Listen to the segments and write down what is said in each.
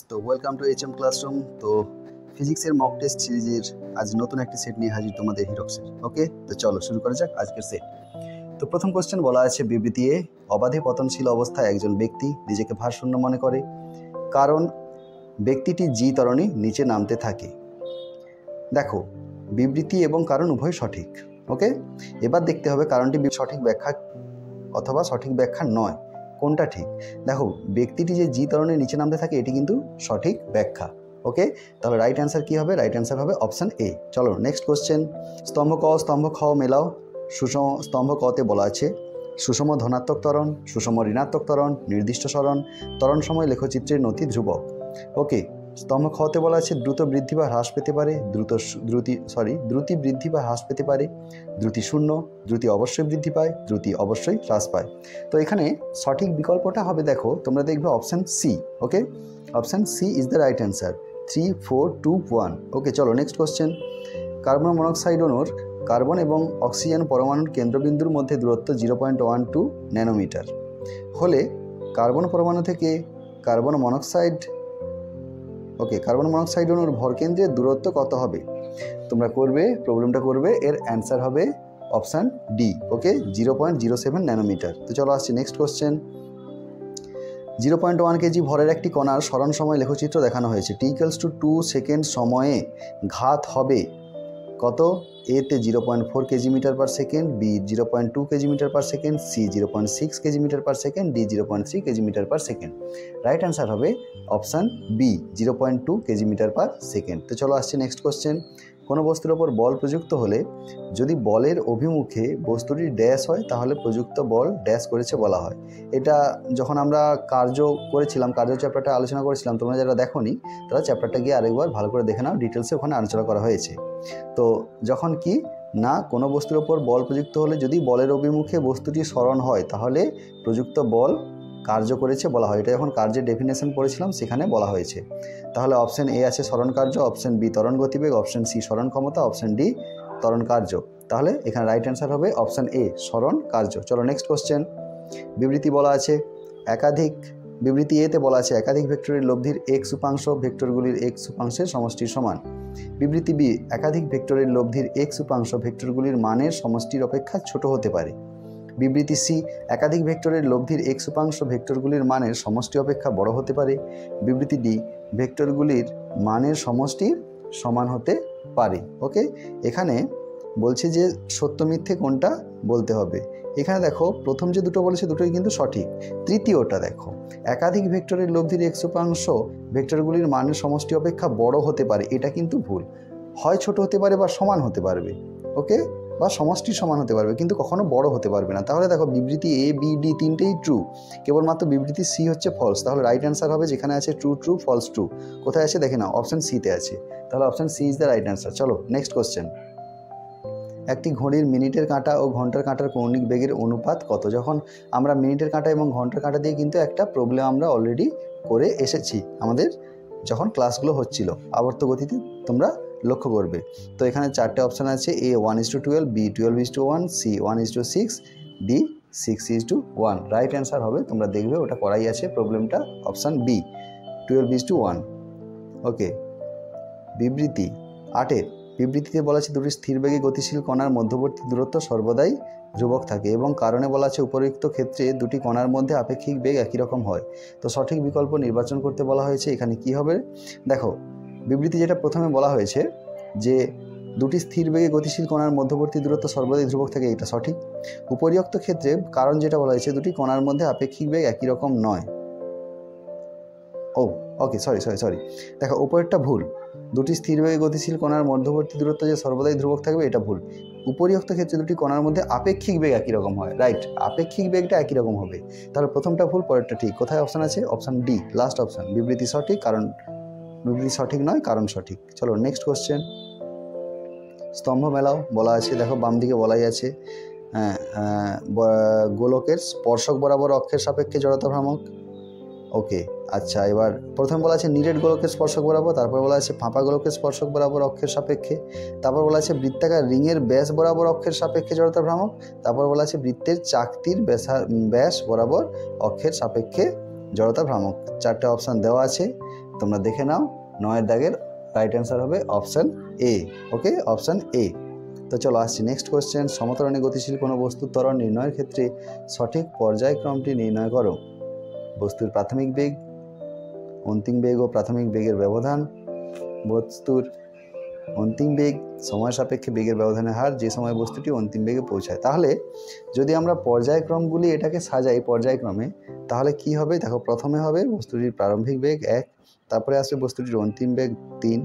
তো welcome to HM classroom. তো ফিজিক্সের মক টেস্ট সিরিজের আজ নতুন একটি সেট নিয়ে হাজির তোমাদের হিরক্সের। ওকে, তো চলো শুরু করা যাক আজকের সেট। তো প্রথম কোশ্চেন বলা আছে, বিবৃতি এ, অবাধে পতনশীল অবস্থায় একজন ব্যক্তি নিজেকে ভারশূন্য মনে করে কারণ ব্যক্তিটি জি ত্বরণে নিচে নামতে থাকে। দেখো, বিবৃতি এবং কারণ উভয় সঠিক। ওকে, এবার দেখতে হবে কারণটি সঠিক ব্যাখ্যা অথবা সঠিক ব্যাখ্যা নয়, কোনটা ঠিক। দেখো, ব্যক্তিটি যে জি ত্বরণের নিচে নামতে থাকে এটি কিন্তু সঠিক ব্যাখ্যা। ওকে, তাহলে রাইট অ্যান্সার কী হবে? রাইট অ্যান্সার হবে অপশান এ। চলো নেক্সট কোশ্চেন। স্তম্ভ ক স্তম্ভ খ মেলাও। সুষম স্তম্ভ কতে বলা আছে, সুষম ধনাত্মক ত্বরণ, সুষম ঋণাত্মক ত্বরণ, নির্দিষ্ট সরণ, ত্বরণ সময় লেখচিত্রের নতি ধ্রুবক। ওকে, স্তম্ভ খতে বলা আছে দ্রুত বৃদ্ধি বা হ্রাস পেতে পারে, দ্রুতি বৃদ্ধি বা হ্রাস পেতে পারে, দ্রুতি শূন্য, দ্রুতি অবশ্যই বৃদ্ধি পায়, দ্রুতি অবশ্যই হ্রাস পায়। তো এখানে সঠিক বিকল্পটা হবে, দেখো তোমরা দেখবে option C. Okay, option C is the right answer. 3, 4, 2, 1। Okay, চলো নেক্সট কোশ্চেন। কার্বন মনোক্সাইড অণুর কার্বন এবং অক্সিজেন পরমাণুর কেন্দ্রবিন্দুর মধ্যে দূরত্ব 0.12 ন্যানোমিটার হলে কার্বন পরমাণু থেকে কার্বন মনোক্সাইড অণুর ভরকেন্দ্রের দূরত্ব কত হবে? তোমরা করবে, প্রবলেমটা করবে, এর অ্যান্সার হবে অপশান ডি। ওকে, 0.07 ন্যানোমিটার। তো চলো আসছি নেক্সট কোশ্চেন। 0.1 কেজি ভরের একটি কণার সরণ সময় লেখচিত্র দেখানো হয়েছে। t=2 সেকেন্ড সময়ে ঘাত হবে কত? এতে 0.4 kg metre per second, B 0.2 kg metre per second, C 0.6 kg metre per second, D 0.3 kg metre per second. Right answer হবে option B, 0.2 kg metre per second. তো চলো আসছে নেক্সট কোশ্চেন। কোনো বস্তুর ওপর বল প্রযুক্ত হলে যদি বলের অভিমুখে বস্তুটি ড্যাশ হয় তাহলে প্রযুক্ত বল ড্যাশ করেছে বলা হয়। এটা যখন আমরা কার্য চ্যাপ্টারটা আলোচনা করেছিলাম, তোমরা যারা দেখোনি তারা চ্যাপ্টারটা গিয়ে আরেকবার ভালো করে দেখে নাও, ডিটেলসে ওখানে আলোচনা করা হয়েছে। তো যখন কি না কোনো বস্তুর ওপর বল প্রযুক্ত হলে যদি বলের অভিমুখে বস্তুটি সরণ হয় তাহলে প্রযুক্ত বল কার্য করেছে বলা হয়। এটা যখন কার্যের ডেফিনেশন পড়েছিলাম সেখানে বলা হয়েছে। তাহলে অপশান এ আছে সরণ কার্য, অপশান বি ত্বরণ গতিবেগ, অপশান সি সরণ ক্ষমতা, অপশান ডি ত্বরণ কার্য। তাহলে এখানে রাইট অ্যান্সার হবে অপশান এ, সরণ কার্য। চলো নেক্সট কোশ্চেন। বিবৃতি এতে বলা আছে একাধিক ভেক্টরের লব্ধির এক্স উপাংশ ভেক্টরগুলির এক্স উপাংশের সমষ্টির সমান। বিবৃতি বি, একাধিক ভেক্টরের লব্ধির এক্স উপাংশ ভেক্টরগুলির মানের সমষ্টির অপেক্ষা ছোট হতে পারে। বিবৃতি সি, একাধিক ভেক্টরের লব্ধির এক্স উপাংশ ভেক্টরগুলির মানের সমষ্টি অপেক্ষা বড় হতে পারে। বিবৃতি ডি, ভেক্টরগুলির মানের সমষ্টির সমান হতে পারে। ওকে, এখানে বলছে যে সত্য মিথ্যে কোনটা বলতে হবে। এখানে দেখো প্রথম যে দুটো বলেছে দুটোই কিন্তু সঠিক। তৃতীয়টা দেখো, একাধিক ভেক্টরের লব্ধির এক্স উপাংশ ভেক্টরগুলির মানের সমষ্টি অপেক্ষা বড় হতে পারে, এটা কিন্তু ভুল। হয় ছোট হতে পারে বা সমান হতে পারবে, ওকে, বা সমষ্টি সমান হতে পারবে, কিন্তু কখনো বড় হতে পারবে না। তাহলে দেখো বিবৃতি এ বি ডি তিনটেই ট্রু, কেবলমাত্র বিবৃতি সি হচ্ছে ফলস। তাহলে রাইট অ্যান্সার হবে যেখানে আছে ট্রু ট্রু ফলস ট্রু, কোথায় আছে দেখে নাও, অপশান সিতে আছে। তাহলে option C is the right answer. চলো নেক্সট কোশ্চেন। একটি ঘড়ির মিনিটের কাঁটা ও ঘন্টার কাঁটার কৌণিক বেগের অনুপাত কত? যখন আমরা মিনিটের কাঁটা এবং ঘন্টার কাঁটা দিয়ে কিন্তু একটা প্রবলেম আমরা অলরেডি করে এসেছি আমাদের যখন ক্লাসগুলো হচ্ছিল আবর্ত গতিতে, তোমরা লক্ষ্য করবে। তো এখানে চারটে অপশান আছে, A 1:12, B 12:1, C 1:6, D 6:1। Right answer হবে, তোমরা দেখবে ওটা করাই আছে প্রবলেমটা, অপশান বি 12:1। ওকে, বিবৃতি 8-এর বিবৃতিতে বলা আছে দুটি স্থির বেগে গতিশীল কণার মধ্যবর্তী দূরত্ব সর্বদাই ধ্রুবক থাকে এবং কারণে বলা আছে উপরিউক্ত ক্ষেত্রে দুটি কণার মধ্যে আপেক্ষিক বেগ একই রকম হয়। তো সঠিক বিকল্প নির্বাচন করতে বলা হয়েছে। এখানে কি হবে দেখো, বিবৃতি যেটা প্রথমে বলা হয়েছে যে দুটি স্থির বেগে গতিশীল কণার মধ্যবর্তী দূরত্ব সর্বদাই ধ্রুবক থাকে, এটা সঠিক। উপরিউক্ত ক্ষেত্রে কারণ যেটা বলা হয়েছে দুটি কণার মধ্যে আপেক্ষিক বেগ একই রকম নয়। ওকে, সরি, দেখো উপরেরটা ভুল, দুটি স্থির বেগে গতিশীল কণার মধ্যবর্তী দূরত্ব যে সর্বদাই ধ্রুবক থাকবে এটা ভুল। উপরিউক্ত ক্ষেত্রে দুটি কণার মধ্যে আপেক্ষিক বেগ একই রকম হয়, রাইট, আপেক্ষিক বেগটা একই রকম হবে। তাহলে প্রথমটা ভুল, পরেরটা ঠিক। কোথায় অপশান আছে? Option D, last option. বিবৃতি সঠিক, কারণ বিবৃতি সঠিক নয়, কারণ সঠিক। চলো নেক্সট কোশ্চেন। স্তম্ভ মেলাও বলা আছে, দেখো বাম দিকে বলাই আছে গোলকের স্পর্শক বরাবর অক্ষের সাপেক্ষে জড়তা ভ্রামক। ওকে, আচ্ছা, এবার প্রথম বলা আছে নিরেট গোলকের স্পর্শক বরাবর, তারপর বলা আছে ফাঁপা গোলকের স্পর্শক বরাবর অক্ষের সাপেক্ষে, তারপর বলা আছে বৃত্তাকার রিংয়ের ব্যাস বরাবর অক্ষের সাপেক্ষে জড়তা ভ্রামক, তারপর বলা আছে বৃত্তের চাকতির ব্যাস বরাবর অক্ষের সাপেক্ষে জড়তা ভ্রামক। চারটে অপশান দেওয়া আছে। তোমরা দেখে নাও, 9 দাগের রাইট অ্যান্সার হবে option A. Okay, option A. তো চলো আসছি নেক্সট কোয়েশ্চেন। সমতরণে গতিশীল কোনো বস্তুর ত্বরণ নির্ণয়ের ক্ষেত্রে সঠিক পর্যায়ক্রমটি নির্ণয় করো। বস্তুর প্রাথমিক বেগ, অন্তিম বেগ ও প্রাথমিক বেগের ব্যবধান, বস্তুর অন্তিম বেগ, সময় সাপেক্ষে বেগের ব্যবধানের হার, যে সময় বস্তুটি অন্তিম বেগে পৌঁছায়। তাহলে যদি আমরা পর্যায়ক্রমগুলি এটাকে সাজাই পর্যায়ক্রমে, তাহলে কি হবে দেখো, প্রথমে হবে বস্তুটির প্রারম্ভিক বেগ 1, তারপরে আসবে বস্তুটির অন্তিম বেগ 3,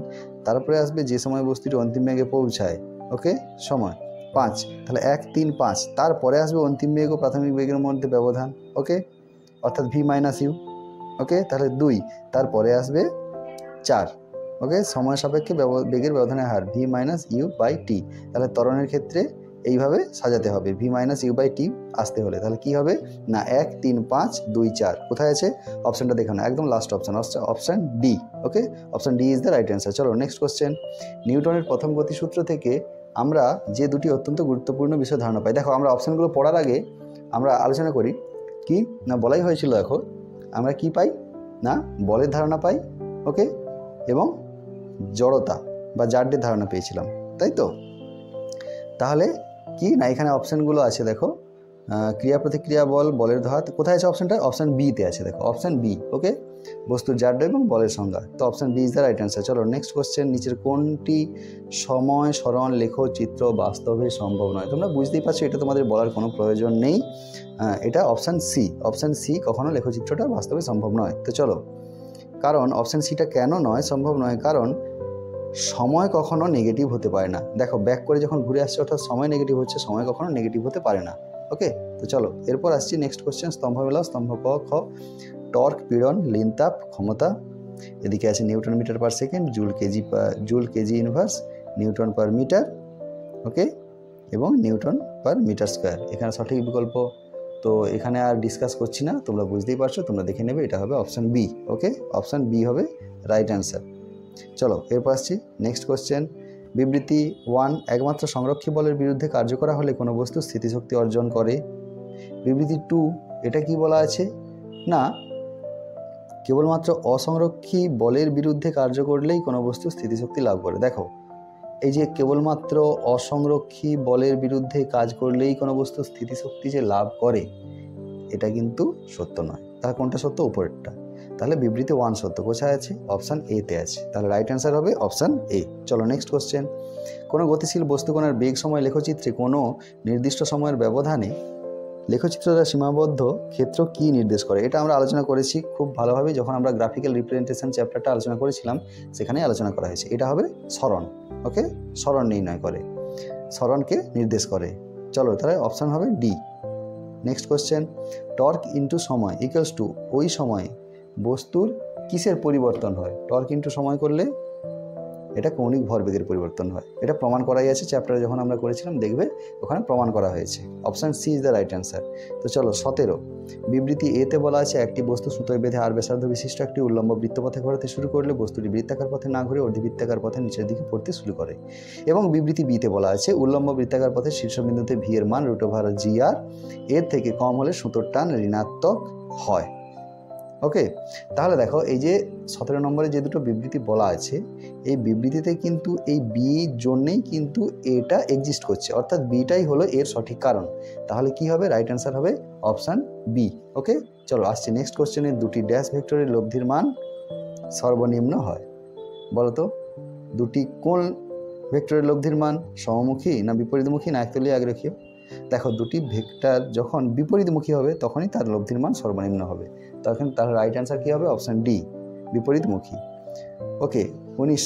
তারপরে আসবে যে সময় বস্তুটি অন্তিম বেগে পৌঁছায়, ওকে, সময় 5। তাহলে 1, 3, 5, তারপরে আসবে অন্তিম বেগ ও প্রাথমিক বেগের মধ্যে ব্যবধান, ওকে, অর্থাৎ ভি মাইনাস ইউ। ওকে, তাহলে 2, তারপরে আসবে 4, ওকে, সময় সাপেক্ষে বেগের ব্যবধানের হার V minus you by T. তাহলে ত্বরণের ক্ষেত্রে এইভাবে সাজাতে হবে, V minus you by T আসতে হলে তাহলে কি হবে না 1, 3, 5, 2, 4। কোথায় আছে অপশানটা দেখো না, একদম last option, option D. Okay, option D is the right answer. চলো নেক্সট কোশ্চেন। নিউটনের প্রথম গতিসূত্র থেকে আমরা যে দুটি অত্যন্ত গুরুত্বপূর্ণ বিষয় ধারণা পাই। দেখো আমরা অপশানগুলো পড়ার আগে আমরা আলোচনা করি কি না, বলাই হয়েছিল দেখো আমরা কি পাই না বলের ধারণা পাই, ওকে, এবং জড়তা বা জাড্যের ধারণা পেয়েছিলাম, তাই তো। তাহলে কি না এখানে অপশানগুলো আছে দেখো, ক্রিয়া প্রতিক্রিয়া বল, বলের ধাত, কোথায় আছে অপশানটা, অপশান বিতে আছে দেখো, অপশান বি। ওকে, বস্তুর জাড্য এবং বলের সংজ্ঞা, তো option B is the right answer. চলো নেক্সট কোশ্চেন। নিচের কোনটি সময় সরণ লেখচিত্র বাস্তবে সম্ভব নয়? তোমরা বুঝতেই পারছো, এটা তোমাদের বলার কোনো প্রয়োজন নেই, এটা অপশান সি। অপশান সি, কখনো লেখচিত্রটা বাস্তবে সম্ভব নয়। তো চলো, কারণ অপশান সিটা কেন নয়, সম্ভব নয়, কারণ সময় কখনো নেগেটিভ হতে পারে না। দেখো ব্যাক করে যখন ঘুরে আসছে অর্থাৎ সময় নেগেটিভ হচ্ছে, সময় কখনো নেগেটিভ হতে পারে না। ওকে, তো চলো এরপর আসছি নেক্সট কোশ্চেন। স্তম্ভ মেলাও, স্তম্ভ ক খ। টর্ক, পীড়ন, লিনতাপ, ক্ষমতা। এদিকে আছে newton metre per second, joule kg inverse, newton per metre, okay, এবং নিউটন পার মিটার স্কোয়ার। এখানে সঠিক বিকল্প তো এখানে আর ডিসকাস করছি না, তোমরা বুঝতেই পারছো, তোমরা দেখে নেবে, এটা হবে অপশান বি। ওকে, অপশান বি হবে রাইট অ্যান্সার। চলো এরপর আসছি নেক্সট কোশ্চেন। বিবৃতি 1, একমাত্র সংরক্ষী বলের বিরুদ্ধে কার্য করা হলে কোনো বস্তু স্থিতিশক্তি অর্জন করে। বিবৃতি 2, এটা কি বলা আছে না কেবলমাত্র অসংরক্ষী বলের বিরুদ্ধে কার্য করলেই কোনো বস্তু স্থিতিশক্তি লাভ করে। দেখো এই যে কেবলমাত্র অসংরক্ষী বলের বিরুদ্ধে কাজ করলেই কোনো বস্তু স্থিতিশক্তি যে লাভ করে, এটা কিন্তু সত্য নয়। তাহলে কোনটা সত্য, উপরেরটা। তাহলে বিবৃতি 1 সত্য, কোথায় আছে অপশান এ তে আছে, তাহলে রাইট অ্যান্সার হবে অপশান এ। চলো নেক্সট কোশ্চেন। কোনো গতিশীল বস্তুকণার বেগ সময় লেখচিত্রে কোনো নির্দিষ্ট সময়ের ব্যবধানে লেখচিত্রটা সীমাবদ্ধ ক্ষেত্র কি নির্দেশ করে? এটা আমরা আলোচনা করেছি খুব ভালোভাবে যখন আমরা গ্রাফিক্যাল রিপ্রেজেন্টেশন চ্যাপ্টারটা আলোচনা করেছিলাম, সেখানে আলোচনা করা হয়েছে। এটা হবে সরণ, ওকে, সরণ নির্ণয় করে, সরণকে নির্দেশ করে। চলো তাহলে অপশান হবে D. Next question. Torque into সময় ইকুয়ালস টু ওই সময়ে বস্তুর কিসের পরিবর্তন হয়? টর্ক ইন্টু সময় করলে এটা কৌণিক ভরবেগের পরিবর্তন হয়। এটা প্রমাণ করাই আছে চ্যাপ্টারে যখন আমরা করেছিলাম, দেখবে ওখানে প্রমাণ করা হয়েছে। Option C is the right answer. তো চলো 17, বিবৃতি এতে বলা আছে একটি বস্তু সুতোয় বেঁধে আর ব্যাসার্ধ বিশিষ্ট একটি উল্লম্ব বৃত্তপথে ঘোরাতে শুরু করলে বস্তুটি বৃত্তাকার পথে না ঘুরে অর্ধবৃত্তাকার পথে নিচের দিকে পড়তে শুরু করে। এবং বিবৃতি বিতে বলা আছে উল্লম্ব বৃত্তাকার পথে শীর্ষবিন্দুতে ভি এর মান √GR এর থেকে কম হলে সুতোর টান ঋণাত্মক হয়। ওকে, তাহলে দেখো এই যে 17 নম্বরে যে দুটো বিবৃতি বলা আছে, এই বিবৃতিতে কিন্তু এই বি জন্যেই কিন্তু এটা এক্সিস্ট করছে, অর্থাৎ বিটাই হলো এর সঠিক কারণ। তাহলে কি হবে, রাইট অ্যান্সার হবে অপশান বি। ওকে, চলো আসছি নেক্সট কোশ্চেনে। দুটি ড্যাশ ভেক্টরের লব্ধির মান সর্বনিম্ন হয়। বলো তো দুটি কোন ভেক্টরের লব্ধির মান সমমুখী না বিপরীতমুখী না একতলীয় একরেখীয়? দেখো দুটি ভেক্টর যখন বিপরীতমুখী হবে তখনই তার লব্ধির মান সর্বনিম্ন হবে, তখন তার রাইট অ্যান্সার কী হবে, অপশান ডি, বিপরীতমুখী। ওকে 19,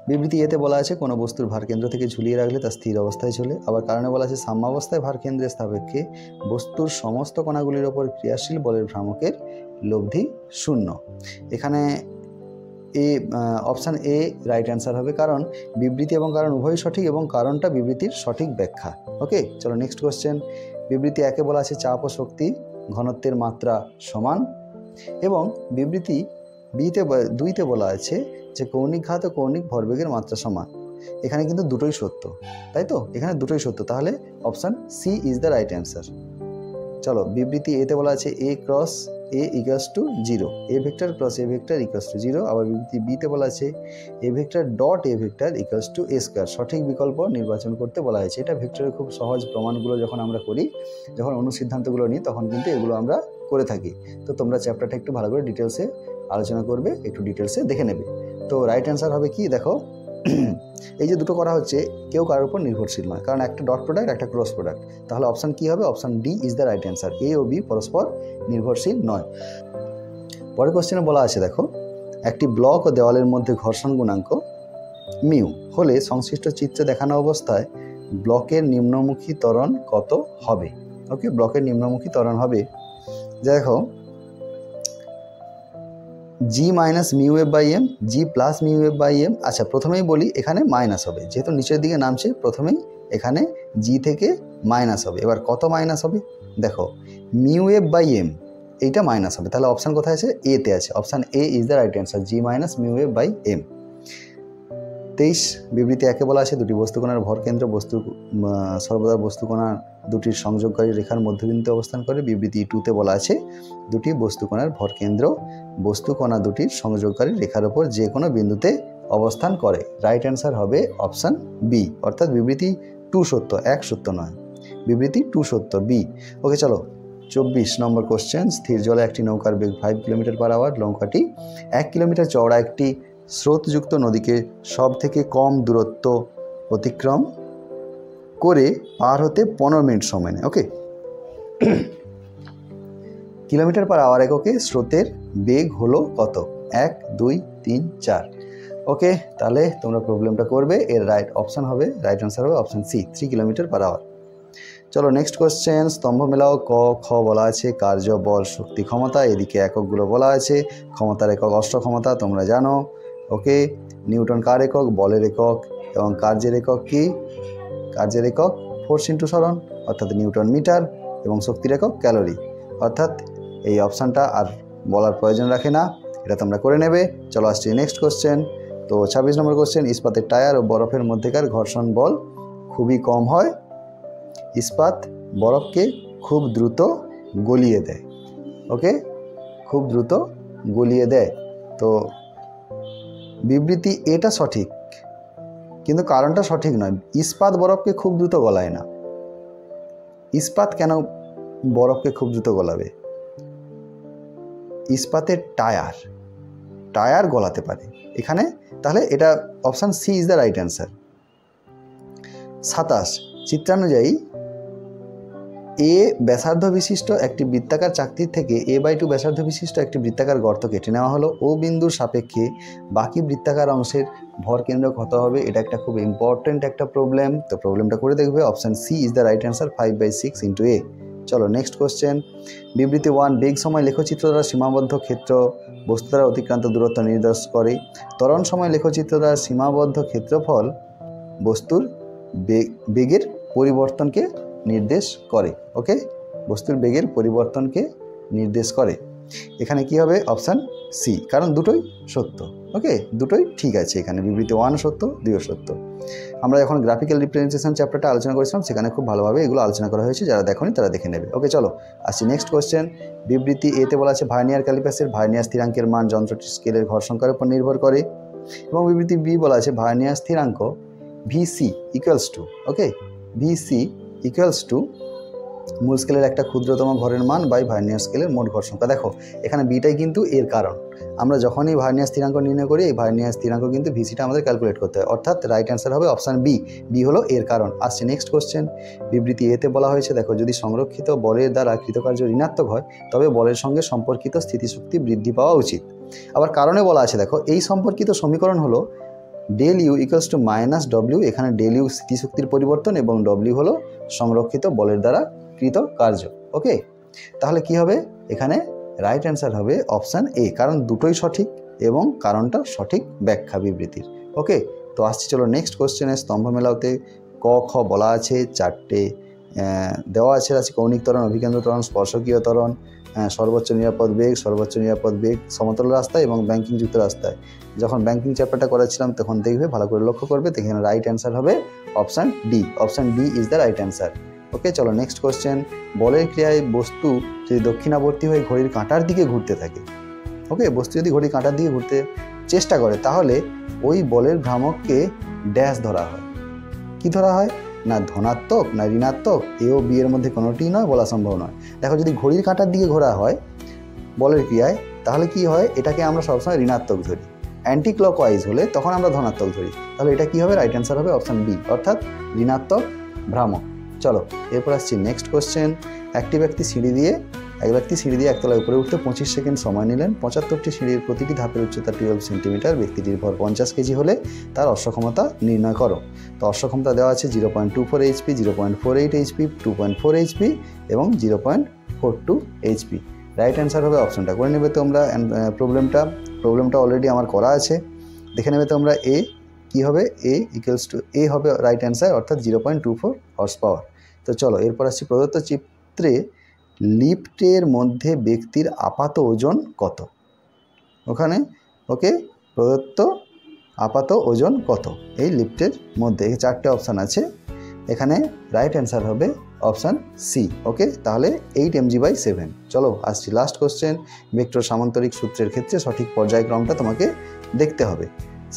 বিবৃতি এতে বলা আছে কোনো বস্তুর ভার কেন্দ্র থেকে ঝুলিয়ে রাখলে তা স্থির অবস্থায় চলে। আবার কারণে বলা আছে সাম্যাবস্থায় ভার কেন্দ্রের সাপেক্ষে বস্তুর সমস্ত কণাগুলির ওপর ক্রিয়াশীল বলের ভ্রামকের লব্ধি 0। এখানে A option A right answer হবে, কারণ বিবৃতি এবং কারণ উভয়ই সঠিক এবং কারণটা বিবৃতির সঠিক ব্যাখ্যা। ওকে, চলো নেক্সট কোশ্চেন। বিবৃতি একে বলা আছে চাপ ও শক্তি ঘনত্বের মাত্রা সমান, এবং বিবৃতি দুইতে বলা আছে যে কৌণিক ঘাত ও কৌণিক ভরবেগের মাত্রা সমান। এখানে কিন্তু দুটোই সত্য, তাই তো, এখানে দুটোই সত্য, তাহলে option C is the right answer. চলো বিবৃতি এতে বলা আছে A cross A equals to 0, A vector cross A vector equals to 0। আবার বিবৃতি বিতে বলা আছে A vector dot A vector equals to A square. সঠিক বিকল্প নির্বাচন করতে বলা হয়েছে। এটা ভেক্টরের খুব সহজ প্রমাণগুলো যখন আমরা করি, যখন অনুসিদ্ধান্তগুলো নিই, তখন কিন্তু এগুলো আমরা করে থাকি। তো তোমরা চ্যাপ্টারটা একটু ভালো করে ডিটেলসে আলোচনা করবে, একটু ডিটেলসে দেখে নেবে। তো রাইট অ্যান্সার হবে কি, দেখো এই যে দুটো করা হচ্ছে কেউ কারোর উপর নির্ভরশীল নয়, কারণ একটা ডট প্রোডাক্ট একটা ক্রস প্রোডাক্ট। তাহলে অপশান কি হবে, option D is the right answer. A ও বি পরস্পর নির্ভরশীল নয়। পরের কোশ্চেনে বলা আছে দেখো, একটি ব্লক ও দেওয়ালের মধ্যে ঘর্ষণ গুণাঙ্ক মিউ হলে সংশ্লিষ্ট চিত্রে দেখানো অবস্থায় ব্লকের নিম্নমুখী ত্বরণ কত হবে। ওকে, ব্লকের নিম্নমুখী ত্বরণ হবে, দেখো g minus mu F by m, g plus mu F by m. আচ্ছা, প্রথমেই বলি এখানে মাইনাস হবে, যেহেতু নিচের দিকে নামছে প্রথমেই এখানে জি থেকে মাইনাস হবে। এবার কত মাইনাস হবে, দেখো মিউ এফ বাই এম, এইটা মাইনাস হবে। তাহলে অপশান কোথায় আছে, এতে আছে। Option A is the right answer, G minus mu F by M. 23 বিবৃতি একে বলা আছে দুটি বস্তুকণার ভরকেন্দ্র সর্বদা বস্তুকণার দুটির সংযোগকারী রেখার মধ্যবিন্দুতে অবস্থান করে। বিবৃতি 2তে বলা আছে দুটি বস্তুকণার ভরকেন্দ্র বস্তুকণা দুটির সংযোগকারী রেখার উপর যে কোনো বিন্দুতে অবস্থান করে। রাইট অ্যান্সার হবে অপশান বি, অর্থাৎ বিবৃতি 2 সত্য, 1 সত্য নয়, বিবৃতি 2 সত্য, বি। ওকে, চলো 24 নম্বর কোশ্চেন। স্থির জলে একটি নৌকার বেগ 5 কিলোমিটার/আওয়ার। নৌকাটি 1 কিলোমিটার চওড়া একটি স্রোতযুক্ত নদীকে সব থেকে কম দূরত্ব অতিক্রম করে পার হতে 15 মিনিট সময় নেয়। ওকে, কিলোমিটার/আওয়ার এককে স্রোতের বেগ হলো কত, 1, 2, 3, 4। ওকে, তাহলে তোমরা প্রবলেমটা করবে, এর রাইট অপশান হবে, রাইট অ্যান্সার হবে অপশান সি, 3 কিলোমিটার/আওয়ার। চলো নেক্সট কোশ্চেন। স্তম্ভ মেলাও। ক খ বলা আছে কার্য, বল, শক্তি, ক্ষমতা। এদিকে এককগুলো বলা আছে। ক্ষমতার একক অষ্ট ক্ষমতা, তোমরা জানো। ওকে, নিউটন কার একক, বলের একক, এবং কার্যের একক কি, কার্যের একক ফোর্স ইন্টু সরণ, অর্থাৎ নিউটন মিটার, এবং শক্তির একক ক্যালোরি। অর্থাৎ এই অপশানটা আর বলার প্রয়োজন রাখে না, এটা তোমরা করে নেবে। চলো আসছি নেক্সট কোশ্চেন। তো 26 নম্বর কোশ্চেন। ইস্পাতের টায়ার ও বরফের মধ্যেকার ঘর্ষণ বল খুবই কম হয়। ইস্পাত বরফকে খুব দ্রুত গলিয়ে দেয়। ওকে, খুব দ্রুত গলিয়ে দেয়। তো বিবৃতি এটা সঠিক, কিন্তু কারণটা সঠিক নয়। ইস্পাত বরফকে খুব দ্রুত গলায় না। ইস্পাত কেন বরফকে খুব দ্রুত গলাবে? ইস্পাতের টায়ার গলাতে পারে এখানে। তাহলে এটা option C is the right answer. 27 চিত্রানুযায়ী এ ব্যাসার্ধ বিশিষ্ট একটি বৃত্তাকার চাকতির থেকে a/2 ব্যাসার্ধ বিশিষ্ট একটি বৃত্তাকার গর্ত কেটে নেওয়া হলো। ও বিন্দুর সাপেক্ষে বাকি বৃত্তাকার অংশের ভর কেন্দ্র কত হবে? এটা একটা খুব ইম্পর্টেন্ট একটা প্রবলেম, তো প্রবলেমটা করে দেখবে। Option C is the right answer, 5/6 into A. চলো নেক্সট কোশ্চেন। বিবৃতি 1 বেগ সময় লেখচিত্র দ্বারা সীমাবদ্ধ ক্ষেত্র বস্তু দ্বারা অতিক্রান্ত দূরত্ব নির্দেশ করে। ত্বরণ সময় লেখচিত্র দ্বারা সীমাবদ্ধ ক্ষেত্রফল বস্তুর বেগের পরিবর্তনকে নির্দেশ করে। ওকে, বস্তুর বেগের পরিবর্তনকে নির্দেশ করে। এখানে কি হবে? অপশান সি, কারণ দুটোই সত্য। ওকে, দুটোই ঠিক আছে। এখানে বিবৃতি 1 সত্য, 2 সত্য। আমরা যখন গ্রাফিক্যাল রিপ্রেজেন্টেশন চ্যাপ্টারটা আলোচনা করেছিলাম, সেখানে খুব ভালোভাবে এগুলো আলোচনা করা হয়েছে, যারা দেখোনি তারা দেখে নেবে। ওকে, চলো আসছি নেক্সট কোশ্চেন। বিবৃতি এতে বলা আছে ভার্নিয়ার ক্যালিপাসের ভার্নিয়ার স্থিরাঙ্কের মান যন্ত্রটির স্কেলের ঘর সংখ্যার উপর নির্ভর করে। এবং বিবৃতি বি বলা আছে ভার্নিয়ার স্থিরাঙ্ক VC equals to, okay, VC equals to মূল স্কেলের একটা ক্ষুদ্রতম ঘরের মান বাই ভার্নিয়ার স্কেলের মোট ঘর সংখ্যা। দেখো এখানে বিটাই কিন্তু এর কারণ। আমরা যখনই ভার্নিয়ার স্থিরাঙ্ক নির্ণয় করি, এই ভার্নিয়ার স্থিরাঙ্ক কিন্তু ভিসিটা আমাদের ক্যালকুলেট করতে হয়, অর্থাৎ রাইট অ্যান্সার হবে অপশান বি। বি হলো এর কারণ। আসছে নেক্সট কোশ্চেন। বিবৃতি এতে বলা হয়েছে দেখো, যদি সংরক্ষিত বলের দ্বারা কৃতকার্য ঋণাত্মক হয়, তবে বলের সঙ্গে সম্পর্কিত স্থিতিশক্তি বৃদ্ধি পাওয়া উচিত। আবার কারণে বলা আছে দেখো, এই সম্পর্কিত সমীকরণ হলো del U equals to minus W. এখানে ডেল ইউ স্থিতিশক্তির পরিবর্তন এবং ডব্লিউ হলো সংরক্ষিত বলের দ্বারা কৃত কার্য। ওকে, তাহলে কি হবে? এখানে রাইট অ্যান্সার হবে অপশান এ, কারণ দুটোই সঠিক এবং কারণটা সঠিক ব্যাখ্যা বিবৃতির। ওকে, তো আসছি চলো নেক্সট কোশ্চেনে। স্তম্ভ মেলাওতে ক খ বলা আছে, 4টে দেওয়া আছে রাশি। কৌণিক ত্বরণ, অভিকেন্দ্র ত্বরণ, স্পর্শকীয় ত্বরণ, সর্বোচ্চ নিরাপদ বেগ সমতল রাস্তায় এবং ব্যাংকিং যুক্ত রাস্তায়। যখন ব্যাংকিং চ্যাপ্টারটা করাচ্ছিলাম তখন দেখবে, ভালো করে লক্ষ্য করবে, এখানে রাইট অ্যান্সার হবে option D. Option D is the right answer. Okay, চলো নেক্সট কোশ্চেন। বলের ক্রিয়ায় বস্তু যদি দক্ষিণাবর্তী হয়ে ঘড়ির কাঁটার দিকে ঘুরতে থাকে, ওকে, বস্তু যদি ঘড়ির কাঁটার দিকে ঘুরতে চেষ্টা করে তাহলে ওই বলের ভ্রামককে ড্যাশ ধরা হয়। কি ধরা হয় না ধনাত্মক না ঋণাত্মক, এ ও বি এর মধ্যে কোনোটিই নয়, বলা সম্ভব নয়। দেখো যদি ঘড়ির কাঁটার দিকে ঘোরা হয় বলের ক্রিয়ায় তাহলে কি হয়, এটাকে আমরা সবসময় ঋণাত্মক ধরি। অ্যান্টি ক্লকওয়াইজ হলে তখন আমরা ধনাত্মক ধরি। তাহলে এটা কি হবে, রাইট অ্যান্সার হবে অপশান বি, অর্থাৎ ঋণাত্মক ভ্রামক। চলো এরপর আসছি নেক্সট কোশ্চেন। এক ব্যক্তি সিঁড়ি দিয়ে একতলায় উপরে উঠতে 25 সেকেন্ড সময় নিলেন। 75টি সিঁড়ির প্রতিটি ধাপের উচ্চতা 12 সেন্টিমিটার। ব্যক্তিটির ভর 50 কেজি হলে তার অশ্বক্ষমতা নির্ণয় করো। তো অশ্বক্ষমতা দেওয়া আছে 0.24 HP, 0.48 HP, 2.4 HP এবং 0.42 HP। রাইট অ্যান্সার হবে অপশনটা। করে নেবে তোমরা প্রবলেমটা অলরেডি আমার করা আছে, দেখে নেবে তোমরা। এ কি হবে, এ হবে রাইট অ্যান্সার, অর্থাৎ 0.24 হর্স পাওয়ার। তো চলো এরপর আসছি প্রদত্ত চিত্রে লিফটের মধ্যে ব্যক্তির আপাত ওজন কত। ওখানে ওকে প্রদত্ত আপাত ওজন কত এই লিফটের মধ্যে, 4টে অপশান আছে, এখানে রাইট অ্যান্সার হবে অপশান সি। ওকে, তাহলে 8 mg/7। চলো আসছি লাস্ট কোশ্চেন। ভেক্টর সামান্তরিক সূত্রের ক্ষেত্রে সঠিক পর্যায়ক্রমটা তোমাকে দেখতে হবে।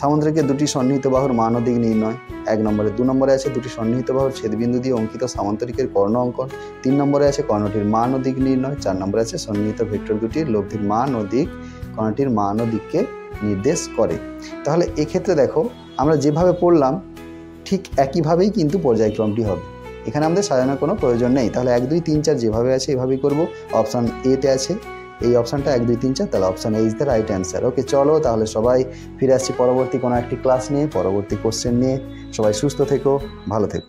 সামান্তরিকের দুটি সন্নিহিত বাহুর মান ও দিক নির্ণয় 1 নম্বরে। 2 নম্বরে আছে দুটি সন্নিহিত বাহুর ছেদবিন্দু দিয়ে অঙ্কিত সামান্তরিকের কর্ণ অঙ্কন। 3 নম্বরে আছে কর্ণটির মান ও দিক নির্ণয়। 4 নম্বরে আছে সন্নিহিত ভেক্টর দুটির লব্ধির মান ও দিক কর্ণটির মান ও দিককে নির্দেশ করে। তাহলে এক্ষেত্রে দেখো আমরা যেভাবে পড়লাম ঠিক একইভাবেই কিন্তু পর্যায়ক্রমটি হবে, এখানে আমাদের সাজানোর কোনো প্রয়োজন নেই। তাহলে 1 2 3 4 যেভাবে আছে এভাবেই করব। অপশান এতে আছে এই অপশানটা 1 2 3 4, তাহলে option A is the right answer. Okay, চলো তাহলে সবাই ফিরে আসছি পরবর্তী কোনো একটি ক্লাস নিয়ে, পরবর্তী কোশ্চেন নিয়ে। সবাই সুস্থ থেকো, ভালো থেকো।